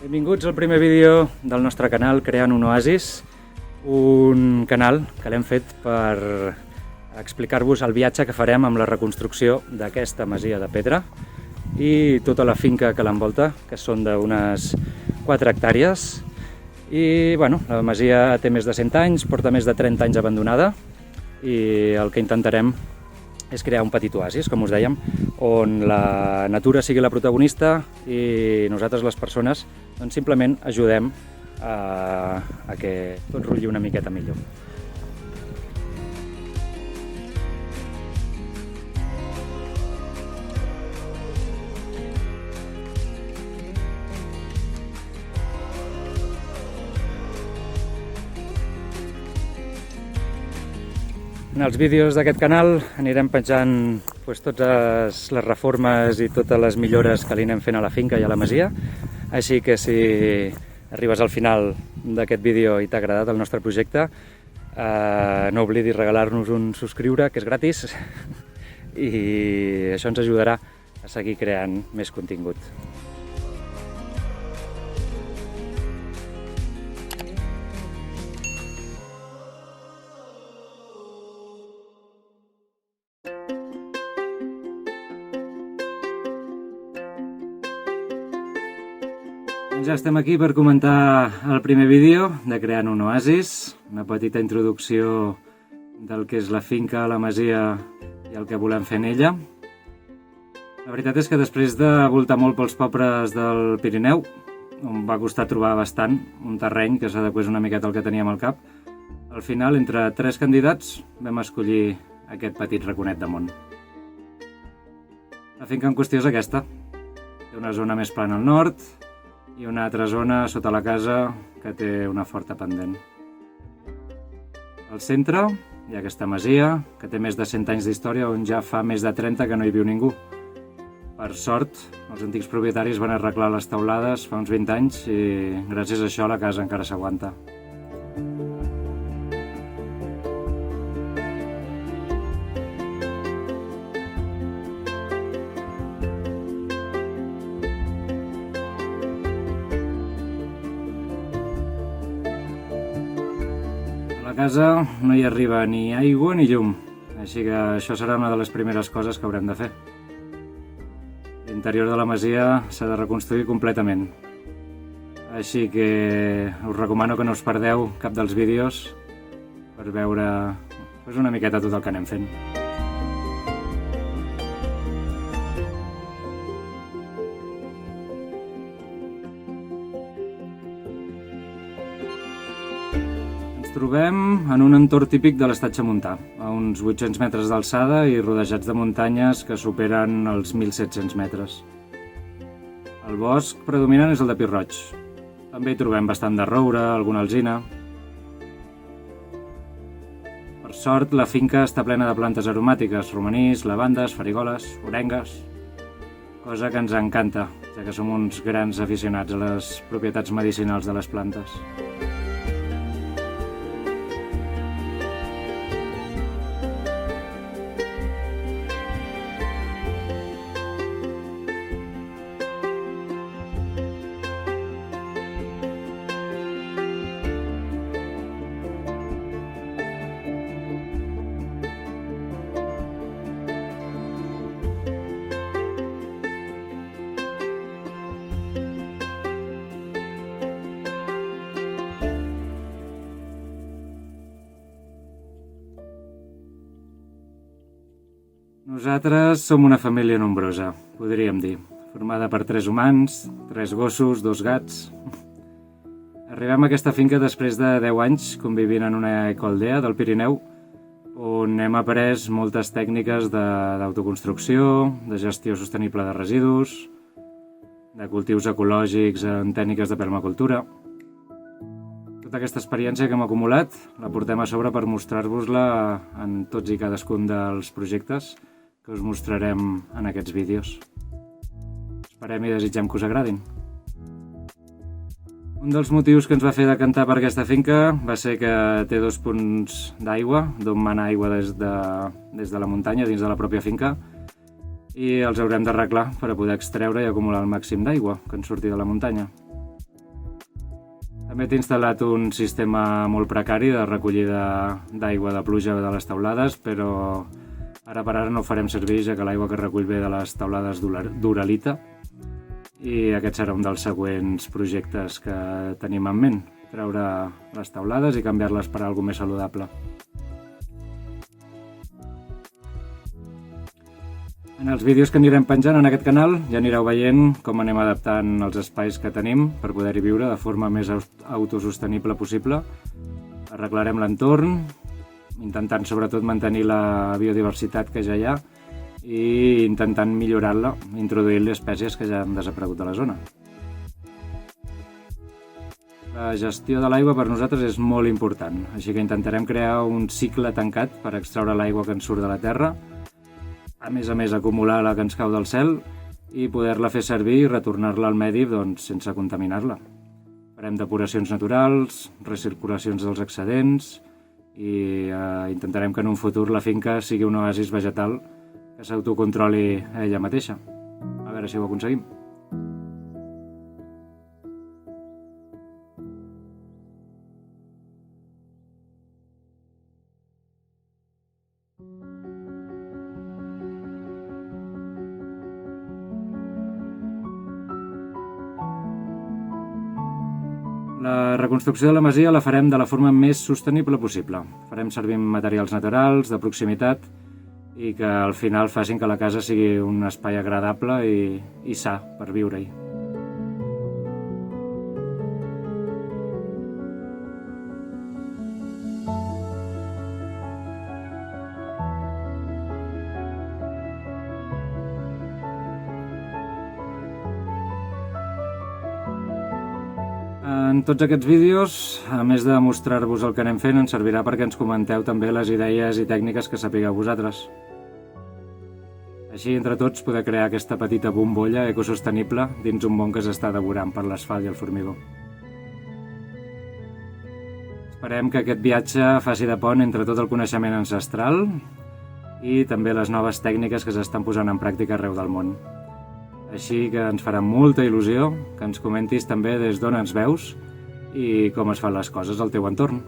Benvinguts al primer vídeo del nostre canal Creant un Oasis, un canal que l'hem fet per explicar-vos el viatge que farem amb la reconstrucció d'aquesta masia de pedra i tota la finca que l'envolta, que són d'unes 4 hectàrees. I bueno, la masia té més de 100 anys, porta més de 30 anys abandonada i el que intentarem és crear un petit oasis, com us dèiem, on la natura sigui la protagonista i nosaltres, les persones, doncs simplement ajudem a que tot rotlli una miqueta millor. En els vídeos d'aquest canal anirem penjant totes les reformes i totes les millores que li anem fent a la finca i a la masia, així que si arribes al final d'aquest vídeo i t'ha agradat el nostre projecte, no oblidis regalar-nos un subscriure, que és gratis, i això ens ajudarà a seguir creant més contingut. Ja estem aquí per comentar el primer vídeo de Creant un Oasis, una petita introducció del que és la finca, la masia i el que volem fer en ella. La veritat és que després de voltar molt pels pobles del Pirineu, on va costar trobar bastant un terreny que s'adequés una miqueta al que teníem al cap, al final, entre 3 candidats, vam escollir aquest petit raconet de món. La finca en qüestió és aquesta. Té una zona més plana al nord, i una altra zona sota la casa que té una forta pendent. Al centre hi ha aquesta masia, que té més de 100 anys d'història, on ja fa més de 30 que no hi viu ningú. Per sort, els antics propietaris van arreglar les teulades fa uns 20 anys i gràcies a això la casa encara s'aguanta. A la casa no hi arriba ni aigua ni llum, així que això serà una de les primeres coses que haurem de fer. L'interior de la masia s'ha de reconstruir completament, així que us recomano que no us perdeu cap dels vídeos per veure una miqueta tot el que anem fent. Trobem en un entorn típic de l'estatge montà, a uns 800 metres d'alçada i rodejats de muntanyes que superen els 1.700 metres. El bosc predominant és el de pi roig. També hi trobem bastant de roure, alguna alzina. Per sort, la finca està plena de plantes aromàtiques, romanís, lavandes, farigoles, orengues, cosa que ens encanta, ja que som uns grans aficionats a les propietats medicinals de les plantes. Nosaltres som una família nombrosa, podríem dir, formada per 3 humans, 3 gossos, 2 gats. Arribem a aquesta finca després de 10 anys convivint en una ecoaldea del Pirineu, on hem après moltes tècniques d'autoconstrucció, de gestió sostenible de residus, de cultius ecològics en tècniques de permacultura. Tota aquesta experiència que hem acumulat la portem a sobre per mostrar-vos-la en tots i cadascun dels projectes que us mostrarem en aquests vídeos. Esperem i desitgem que us agradin. Un dels motius que ens va fer decantar per aquesta finca va ser que té 2 punts d'aigua, d'on mana aigua des de la muntanya, dins de la pròpia finca, i els haurem d'arreglar per a poder extreure i acumular el màxim d'aigua que ens surti de la muntanya. També t'he instal·lat un sistema molt precari de recollida d'aigua de pluja de les teulades, però ara per ara no ho farem servir, ja que l'aigua que recull ve de les teulades d'Uralita, i aquest serà un dels següents projectes que tenim en ment, treure les teulades i canviar-les per alguna més saludable. En els vídeos que anirem penjant en aquest canal ja anireu veient com anem adaptant els espais que tenim per poder-hi viure de forma més autosostenible possible. Arreglarem l'entorn, intentant sobretot mantenir la biodiversitat que ja hi ha i intentant millorar-la, introduint espècies que ja han desaparegut de la zona. La gestió de l'aigua per nosaltres és molt important, així que intentarem crear un cicle tancat per extraure l'aigua que ens surt de la terra, a més acumular la que ens cau del cel i poder-la fer servir i retornar-la al medi sense contaminar-la. Farem depuracions naturals, recirculacions dels excedents i intentarem que en un futur la finca sigui un oasis vegetal que s'autocontroli a ella mateixa. A veure si ho aconseguim. La reconstrucció de la masia la farem de la forma més sostenible possible. Farem servir materials naturals, de proximitat, i que al final facin que la casa sigui un espai agradable i sa per viure-hi. En tots aquests vídeos, a més de mostrar-vos el que anem fent, ens servirà perquè ens comenteu també les idees i tècniques que sapigueu vosaltres. Així, entre tots, poder crear aquesta petita bombolla ecosostenible dins un món que s'està devorant per l'asfalt i el formigó. Esperem que aquest viatge faci de pont entre tot el coneixement ancestral i també les noves tècniques que s'estan posant en pràctica arreu del món. Així que ens farà molta il·lusió que ens comentis també des d'on ens veus i com es fan les coses al teu entorn.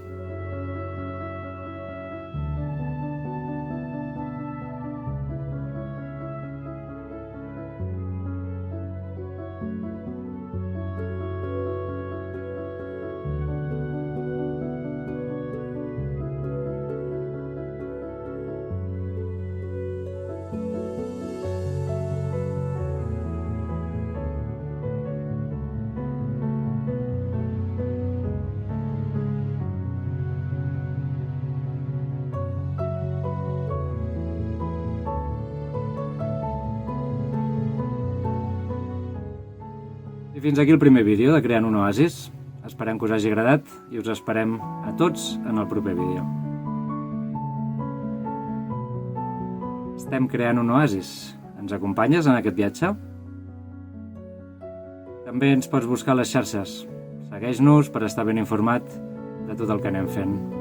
I fins aquí el primer vídeo de Creant un Oasis. Esperem que us hagi agradat i us esperem a tots en el proper vídeo. Estem creant un oasis. Ens acompanyes en aquest viatge? També ens pots buscar a les xarxes. Segueix-nos per estar ben informat de tot el que anem fent.